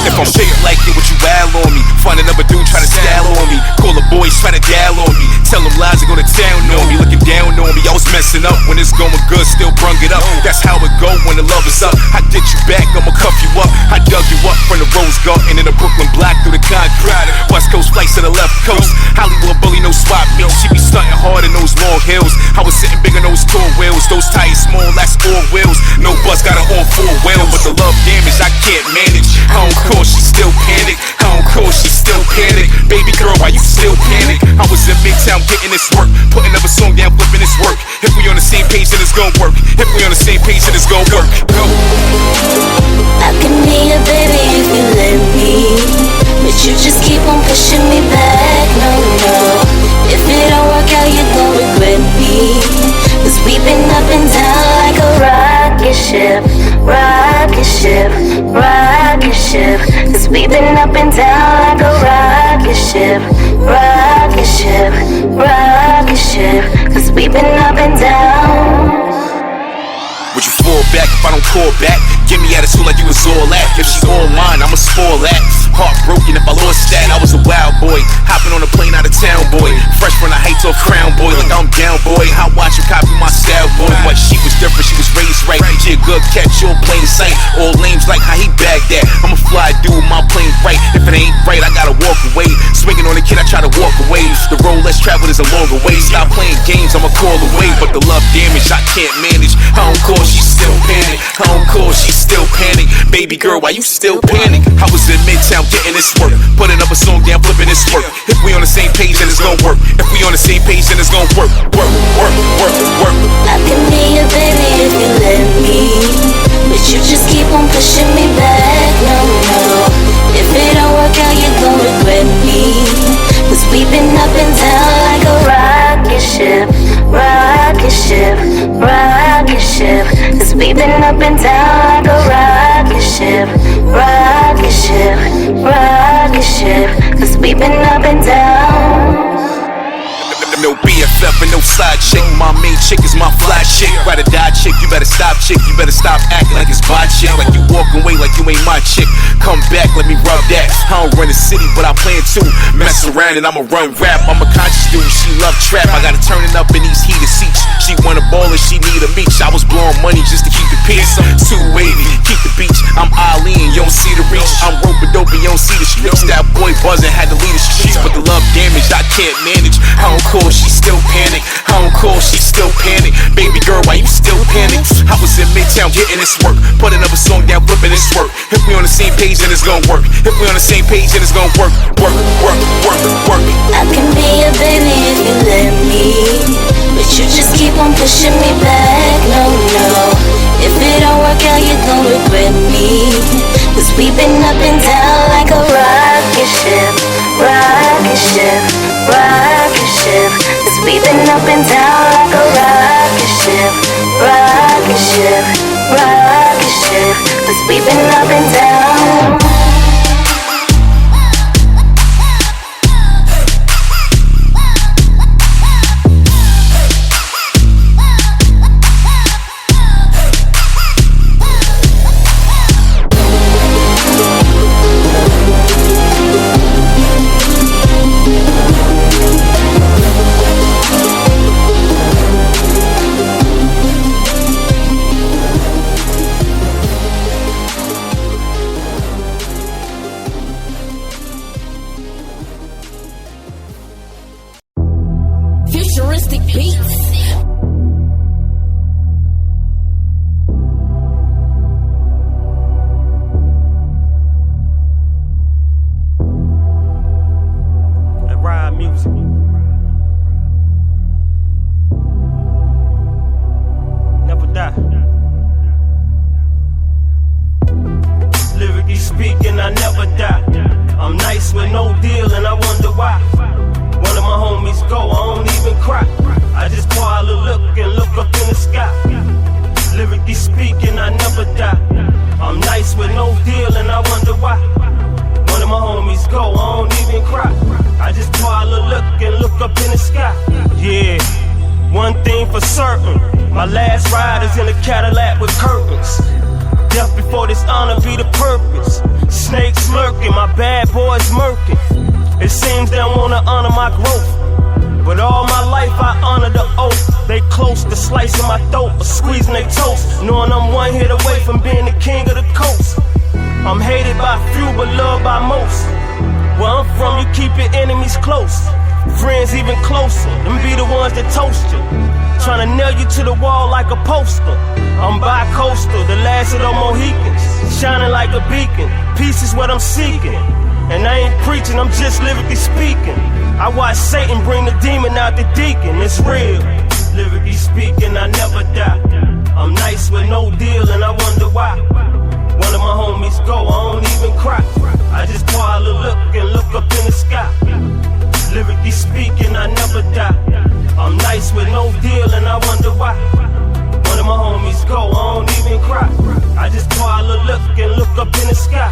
If I'm shit like it, would you wail on me? Find another dude try to style on me. Call the boys try to dial on me. Tell them lies and go to town on me. Looking down on me, I was messing up. When it's going good, still brung it up. That's how it go when the love is up. I get you back, I'ma cuff you up. I dug you up from the Rose Garden in the Brooklyn block through the concrete. West Coast flights to the left coast. Hollywood bully, no swap meet. She be stunting hard in those long hills. I was sitting big on those tour wheels. Those tires small, that's all wheels. No bus, got her on 4 wheels. But the love damage, I can't manage. I don't call, she still panic. I don't call, she still panic. Baby girl, why you still panic? I was in Midtown getting this work. Putting up a song down, flipping this work. If we on the same page, then it's gon' work. If we on the same page, then it's gon' work. Go. I can be your baby if you let me, but you just keep on pushing me back. No, no. If it don't work out, you gon' regret me. Cause we've been up and down like a rocket ship. Rocket ship, rocket ship. Cause we've been up and down like a rocket ship. Rocket ship, rocket ship. Cause we've been up and down. Would you fall back if I don't call back? Give me attitude like you was all that. If she all mine, I'ma spoil that. Heartbroken if I lost that. I was a wild boy, hopping on a plane out of town, boy. Fresh from the heights off Crown, boy. Like I'm down, boy. How watch you copy my style, boy? But she was different, she was raised right. She a good catch, all plain sight. All lames like how he bagged that. I'm a fly dude, my plane right. If it ain't right, I gotta walk away. Swinging on the kid, I try to walk away. The road less traveled is a longer way. Stop playing games, I'ma call away. But the love damage, I can't manage. I don't call, she still panic. I don't call, she still panic. Baby girl, why you still panic? I was in Midtown getting this work. Putting up a song down, flipping this work. If we on the same page, then it's gon' work. If we on the same page, then it's gon' work. Work, work, work, work. I can be your baby if you let me, but you just keep on pushing me back. No, no. If it don't work out, you gon' regret me. Cause we've been up and down like a rocket ship. Rocket ship, rocket ship. Cause we've been up and down like a rocket ship. Rocket ship, rocket ship. Cause we've been up and down. No BFF and no side chick. My main chick is my fly chick. Ride or die chick, you better stop chick. You better stop acting like it's my chick. Like you walking away like you ain't my chick. Come back, let me rub that. I don't run the city, but I plan to. Mess around and I'ma run rap. I'm a conscious dude, she love trap. I gotta turn it up in these heated seats. She want a ball and she need a beach. I was blowing money just to keep the peace. Too wavy, keep the beach. I'm Ali and you don't see the reach. I'm roping dope and you don't see the streets. That boy buzzing had to lead the streets, but the love damage I can't manage. I don't call, she still panic. I don't call, she still panic. Baby girl, why you still panic? I was in Midtown getting this work. Put another song down, flipping this work. If we on the same page, then it's gonna work. If we on the same page, then it's gonna work. Work, work, work, work. I can be your baby if you let me, but you just keep on pushing me back. No, no. If it don't work out, you gon' regret me. Cause we've been up and down like a rocket ship. Rocket ship, rocket ship. Cause we've been up and down like a rocket ship. Rocket ship, rocket ship. Cause we've been up and down. Futuristic beats. And ride music. Never die. Lyrically speaking, I never die. I'm nice with no deal and I wonder why. One of my homies go, I don't even cry. I just pile a look and look up in the sky. Lyrically speaking, I never die. I'm nice with no deal and I wonder why. One of my homies go, I don't even cry. I just pile a look and look up in the sky. Yeah, one thing for certain, my last ride is in a Cadillac with curtains. Death before this honor be the purpose. Snakes lurking, my bad boys murking. It seems they don't wanna honor my growth, but all my life I honor the oath. They close to slicing my throat or squeezing their toast, knowing I'm one hit away from being the king of the coast. I'm hated by few but loved by most. Where I'm from, you keep your enemies close, friends even closer. Them be the ones that toast you, trying to nail you to the wall like a poster. I'm bi-coastal, the last of the Mohicans, shining like a beacon. Peace is what I'm seeking. And I ain't preaching, I'm just lyrically speaking. I watch Satan bring the demon out the deacon, it's real. Lyrically speaking, I never die. I'm nice with no deal and I wonder why. One of my homies go, I don't even cry. I just pile a look and look up in the sky. Lyrically speaking, I never die. I'm nice with no deal and I wonder why. One of my homies go, I don't even cry. I just pile a look and look up in the sky.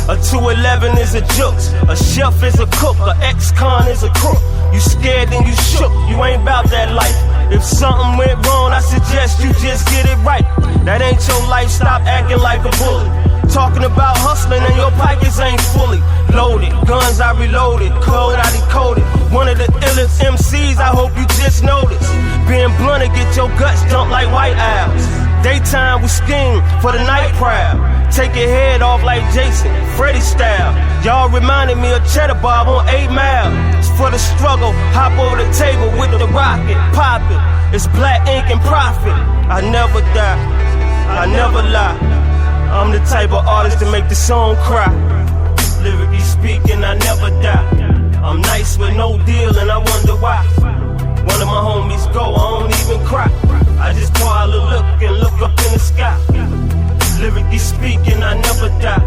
A 211 is a jukes, a chef is a cook, a ex-con is a crook. You scared and you shook, you ain't about that life. If something went wrong, I suggest you just get it right. That ain't your life, stop acting like a bully. Talking about hustling and your pockets ain't fully loaded. Guns I reloaded, code I decoded. One of the illest MCs, I hope you just noticed. Being blunt and get your guts dumped like white owls. Daytime we scheme for the night prowl. Take your head off like Jason, Freddy style. Y'all reminded me of Cheddar Bob on 8 Mile. It's for the struggle, hop over the table with the rocket, pop it. It's black ink and profit. I never die, I never lie. I'm the type of artist to make the song cry. Lyrically speaking, I never die. I'm nice with no deal and I wonder why. One of my homies go, I don't even cry. I just pile a look and look up in the sky. Lyrically speaking, I never die.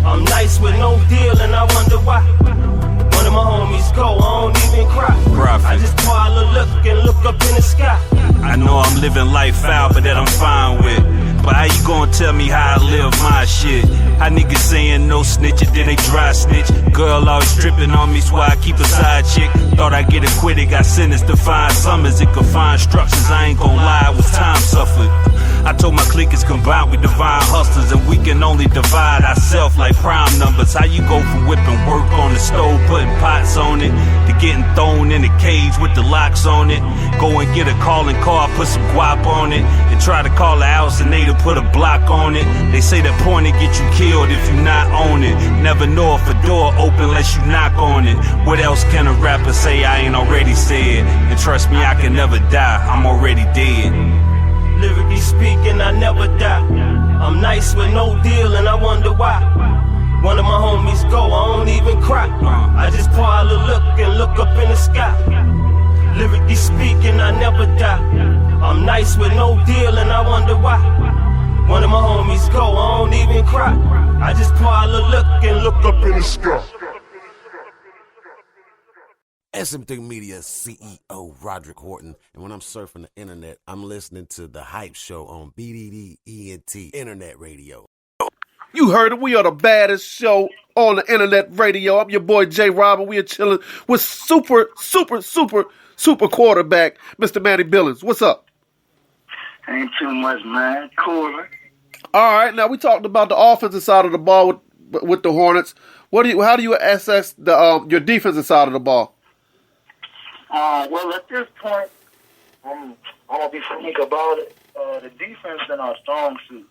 I'm nice with no deal and I wonder why. One of my homies go, I don't even cry. I just pile a look and look up in the sky. I know I'm living life foul, but that I'm fine with. But how you gonna tell me how I live my shit? How niggas saying no snitching, then they dry snitch. Girl always tripping on me, so I keep a side chick. Thought I get acquitted, got sentenced to 5 summers. It could find instructions, I ain't gon' lie, it was time suffered. I told my clique is combined, we divine hustlers, and we can only divide ourselves like prime numbers. How you go from whipping work on the stove, putting pots on it, to getting thrown in a cage with the locks on it? Go and get a calling card, put some guap on it, and try to call the house and they to put a block on it. They say that pointer get you killed if you not on it. Never know if a door open unless you knock on it. What else can a rapper say I ain't already said? And trust me, I can never die, I'm already dead. Lyrically speaking, I never die. I'm nice with no deal and I wonder why. One of my homies go, I don't even cry. I just pile a look and look up in the sky. Lyrically speaking, I never die. I'm nice with no deal and I wonder why. One of my homies go, I don't even cry. I just pile a look and look up in the sky. SM3 Media CEO Roderick Horton, and when I'm surfing the internet, I'm listening to The Hype Show on BDD Internet Radio. You heard it. We are the baddest show on the internet radio. I'm your boy J Rob, and we are chilling with super quarterback, Mr. Manie Billings. What's up? Ain't too much, man. Cooler. All right. Now we talked about the offensive side of the ball with the Hornets. How do you assess the your defensive side of the ball? Well, at this point, I'm gonna be frank about it. The defense in our strong suit.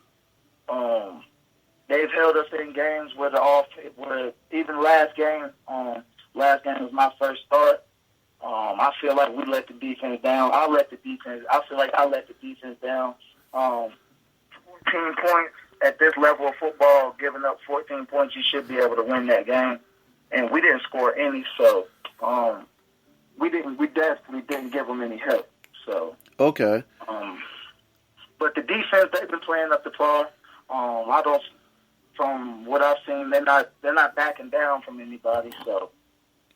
They've held us in games where where even last game was my first start. I feel like we let the defense down. I feel like I let the defense down. 14 points at this level of football, giving up 14 points, you should be able to win that game. And we didn't score any, so we definitely didn't give them any help. So okay. But the defense, they've been playing up to par. From what I've seen, they're not backing down from anybody. So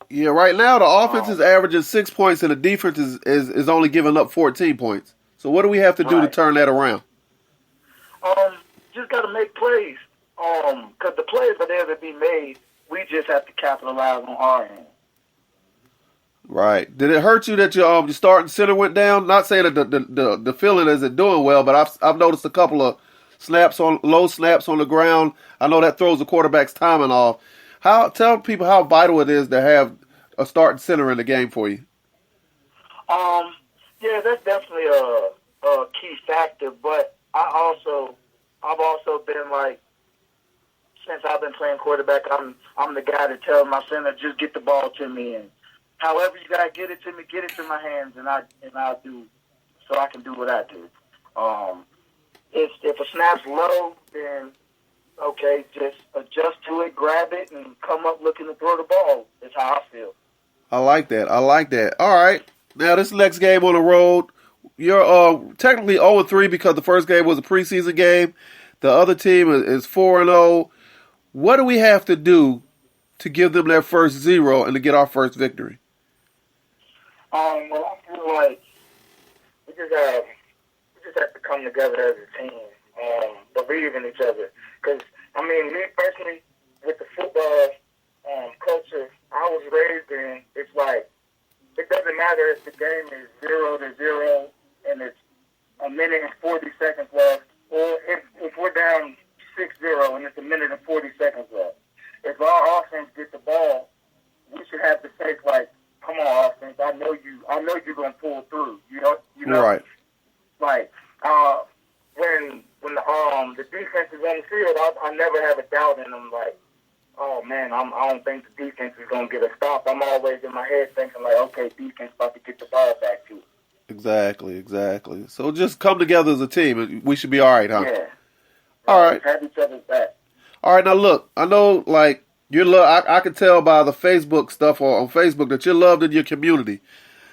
yeah, right now the offense is averaging 6 points and the defense is only giving up 14 points. So what do we have to do to turn that around? Just got to make plays. Because the plays are there to be made. We just have to capitalize on our end. Right. Did it hurt you that your starting center went down? Not saying that the feeling isn't doing well, but I've noticed a couple of low snaps on the ground. I know that throws the quarterback's timing off. Tell people how vital it is to have a starting center in the game for you. Yeah, that's definitely a key factor. But I've also been like, since I've been playing quarterback, I'm the guy that tells my center, just get the ball to me, and however you gotta get it to me, get it to my hands, and I'll do, so I can do what I do. If a snap's low, then okay, just adjust to it, grab it, and come up looking to throw the ball. That's how I feel. I like that. All right. Now, this next game on the road, you're technically 0-3 because the first game was a preseason game. The other team is 4-0. What do we have to do to give them their first 0 and to get our first victory? Well, I feel like we just have to come together as a team, believe in each other. Because, me personally, with the football culture I was raised in, it's like, it doesn't matter if the game is 0-0 and it's a minute and 40 seconds left, or if we're down 6-0 and it's a minute and 40 seconds left. If our offense gets the ball, we should have the faith like, come on, offense, I know you're gonna pull through. You know. Right. Like when the defense is on the field, I never have a doubt in them. Like, oh man, I don't think the defense is gonna get a stop. I'm always in my head thinking like, okay, defense about to get the ball back to it. Exactly. So just come together as a team, and we should be all right, huh? Yeah. All right. Have each other's back. All right. Now look, I know like I can tell by the Facebook stuff or on Facebook that you're loved in your community.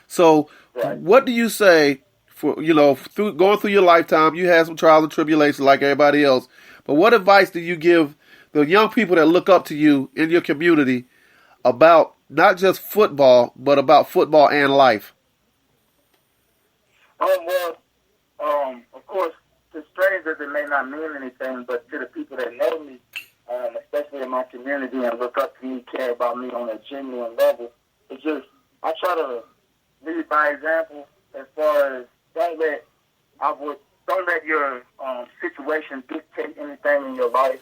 So what do you say for, going through your lifetime? You had some trials and tribulations like everybody else, but what advice do you give the young people that look up to you in your community about not just football, but about football and life? Of course, to strangers it may not mean anything, but to the people that know me, especially in my community and look up to me, care about me on a genuine level, it's just, I try to lead by example as far as don't let don't let your situation dictate anything in your life.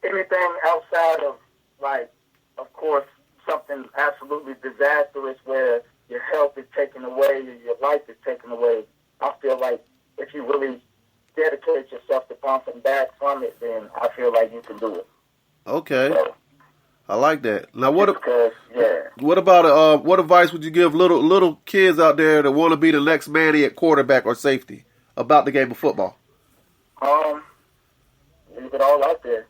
Anything outside of, like, of course, something absolutely disastrous where your health is taken away and your life is taken away. I feel like if you really dedicate yourself to bouncing back from it, then I feel like you can do it. Okay. So, I like that. Now, what yeah. about what advice would you give little kids out there that want to be the next Manie at quarterback or safety about the game of football? Leave it all out there.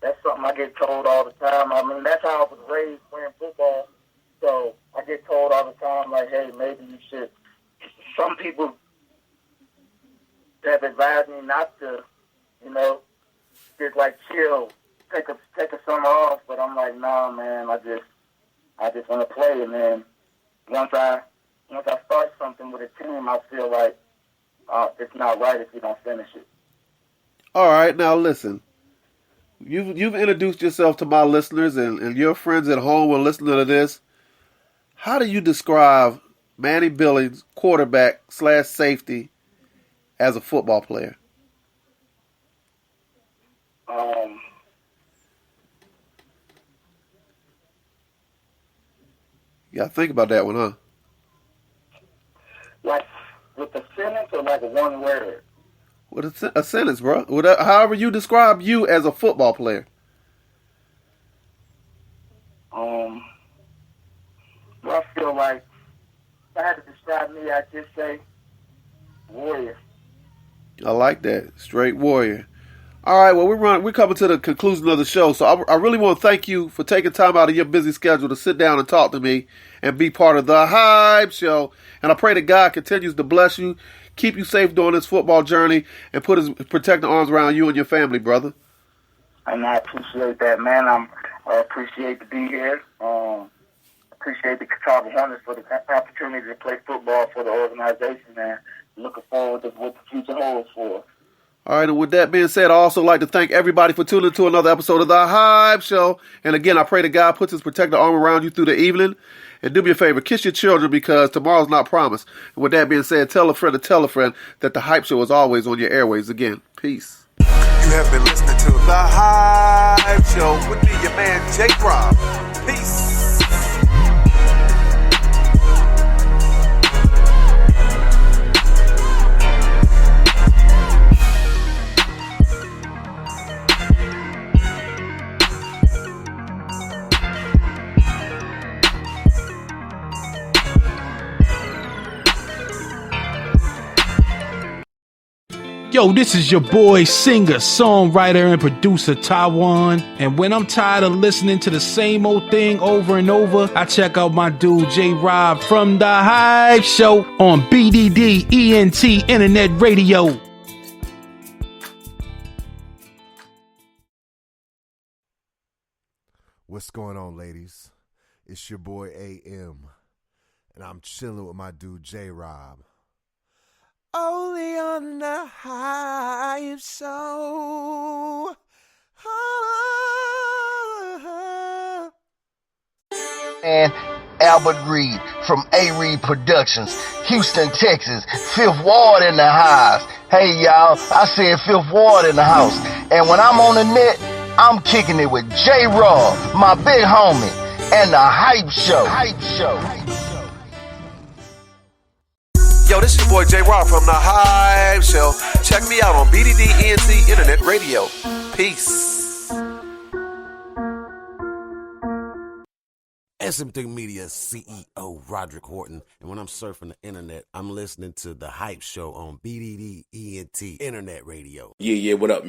That's something I get told all the time. I mean, that's how I was raised playing football. So I get told all the time, like, hey, maybe you should. Some people have advised me not to, just like chill, take a summer off. But I'm like, nah, man, I just want to play. And then once I start something with a team, I feel like it's not right if you don't finish it. All right, now listen. You've introduced yourself to my listeners, and your friends at home will listen to this. How do you describe Manie Billings, quarterback / safety, as a football player? You got to think about that one, huh? Like with a sentence or like one word? With a sentence, bro. However you describe you as a football player. Well, I feel like if I had to describe me, I'd just say warrior. I like that. Straight warrior. All right, well, we're coming to the conclusion of the show, so I really want to thank you for taking time out of your busy schedule to sit down and talk to me and be part of the Hype Show. And I pray that God continues to bless you, keep you safe during this football journey, and put his protecting arms around you and your family, brother. And I appreciate that, man. I appreciate to be here. Appreciate the Chicago Hornets for the opportunity to play football for the organization, and looking forward to what the future holds for us. All right, and with that being said, I also like to thank everybody for tuning to another episode of The Hype Show. And again, I pray that God puts his protective arm around you through the evening. And do me a favor, kiss your children because tomorrow's not promised. And with that being said, tell a friend to tell a friend that The Hype Show is always on your airwaves again. Peace. You have been listening to The Hype Show with me, your man, J. Rob. Peace. Yo, this is your boy, singer, songwriter, and producer, Taiwan. And when I'm tired of listening to the same old thing over and over, I check out my dude, J. Rob from The Hype Show on BDD ENT Internet Radio. What's going on, ladies? It's your boy, AM. And I'm chilling with my dude, J. Rob. Only on the Hype Show. And Albert Reed from A-Reed Productions, Houston, Texas, Fifth Ward in the house. Hey, y'all, I said Fifth Ward in the house. And when I'm on the net, I'm kicking it with J-Rob, my big homie, and the Hype Show. Hype Show. Yo, this is your boy J. Rob from The Hype Show. Check me out on BDD ENT Internet Radio. Peace. SM3 Media CEO Roderick Horton, and when I'm surfing the internet, I'm listening to The Hype Show on BDD ENT Internet Radio. Yeah, what up?